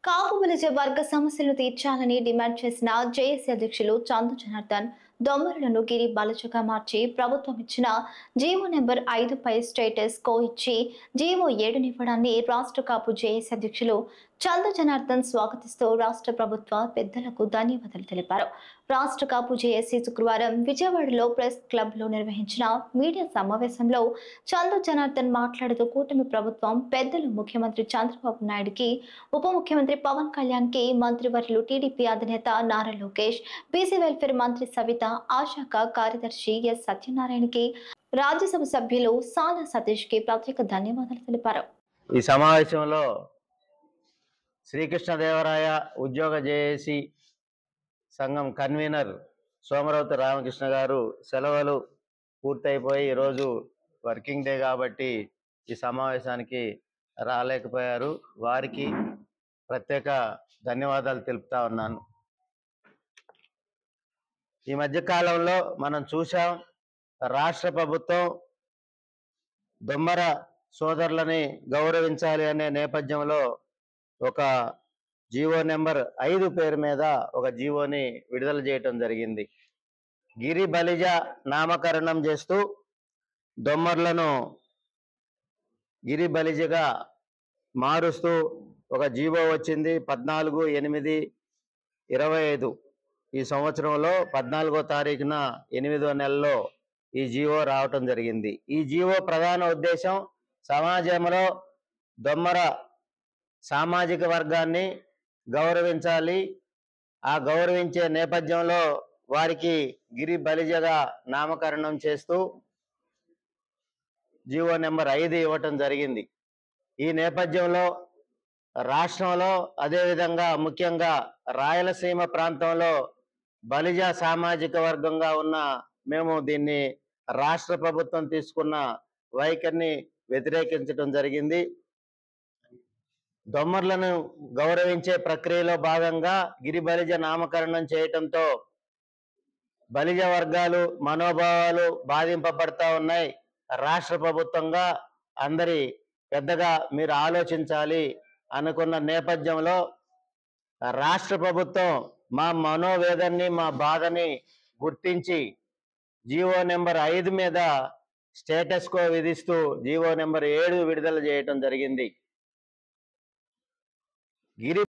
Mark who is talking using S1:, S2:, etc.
S1: కాపు బలిజ వర్గ సమస్యలను తీర్చాలని డిమాండ్ చేసిన జేఏసీ అధ్యక్షులు చందు జనార్దన్ దొమ్మరులను గిరి బలజగా మార్చి ప్రభుత్వం ఇచ్చిన జీవో నెంబర్ 5పై స్టేటస్ కో ఇచ్చి జీవో 7నివ్వడాన్ని రాష్ట్ర కాపు జేఏసీ అధ్యక్షులు చందు జనార్దన్ స్వాగతిస్తూ రాష్ట్ర ప్రభుత్వ పెద్దలకు ధన్యవాదాలు తెలిపారు. రాష్ట్ర కాపు జేఏసీ శుక్రవారం విజయవాడలో ప్రెస్ క్లబ్ లో నిర్వహించిన మీడియా సమావేశంలో చందు జనార్దన్ మాట్లాడుతూ కూటమి ప్రభుత్వం పెద్దలు ముఖ్యమంత్రి చంద్రబాబు నాయుడుకి, ఉప ముఖ్యమంత్రి పవన్ కళ్యాణ్ కి, మంత్రివర్యులు టీడీపీ అధినేత నారా లోకేష్, బీసీ వెల్ఫేర్ మంత్రి సవిత, ఆశాఖ కార్యదర్శి ఎస్ సత్యనారాయణకి, రాజ్యసభ సభ్యులు సానా సతీష్ కి ప్రత్యేక ధన్యవాదాలు తెలిపారు.
S2: ఈ సమావేశంలో శ్రీకృష్ణదేవరాయ ఉద్యోగ జేఏసీ సంఘం కన్వీనర్ సోమరవతి రామకృష్ణ గారు సెలవులు పూర్తయిపోయి ఈరోజు వర్కింగ్ డే కాబట్టి ఈ సమావేశానికి రాలేకపోయారు. వారికి ప్రత్యేక ధన్యవాదాలు తెలుపుతా ఉన్నాను. ఈ మధ్య కాలంలో మనం చూసాం, రాష్ట్ర ప్రభుత్వం దొమ్మర సోదరులని గౌరవించాలి అనే నేపథ్యంలో ఒక జీవో నెంబర్ 5 పేరు మీద ఒక జీవోని విడుదల చేయటం జరిగింది. గిరి బలిజ నామకరణం చేస్తూ దొమ్మర్లను గిరి బలిజగా మారుస్తూ ఒక జీవో వచ్చింది. 14/8/25 ఈ సంవత్సరంలో 14వ తారీఖున 8వ నెలలో ఈ జీవో రావటం జరిగింది. ఈ జీవో ప్రధాన ఉద్దేశం సమాజంలో దొమ్మర సామాజిక వర్గాన్ని గౌరవించాలి. ఆ గౌరవించే నేపథ్యంలో వారికి గిరి బలిజగా నామకరణం చేస్తూ జీవో నెంబర్ 5 ఇవ్వటం జరిగింది. ఈ నేపథ్యంలో రాష్ట్రంలో, అదేవిధంగా ముఖ్యంగా రాయలసీమ ప్రాంతంలో బలిజ సామాజిక వర్గంగా ఉన్న మేము దీన్ని రాష్ట్ర ప్రభుత్వం తీసుకున్న వైఖరిని వ్యతిరేకించడం జరిగింది. దొమ్మర్లను గౌరవించే ప్రక్రియలో భాగంగా గిరి బలిజ నామకరణం చేయటంతో బలిజ వర్గాలు మనోభావాలు బాధింపబడతా ఉన్నాయి. రాష్ట్ర ప్రభుత్వంగా అందరి పెద్దగా మీరు ఆలోచించాలి అనుకున్న నేపథ్యంలో రాష్ట్ర ప్రభుత్వం మా మనోవేదనని, మా బాధని గుర్తించి జీవో నెంబర్ 5 మీద స్టేటస్ కో విధిస్తూ జీవో నెంబర్ 7 విడుదల చేయటం జరిగింది. గిరి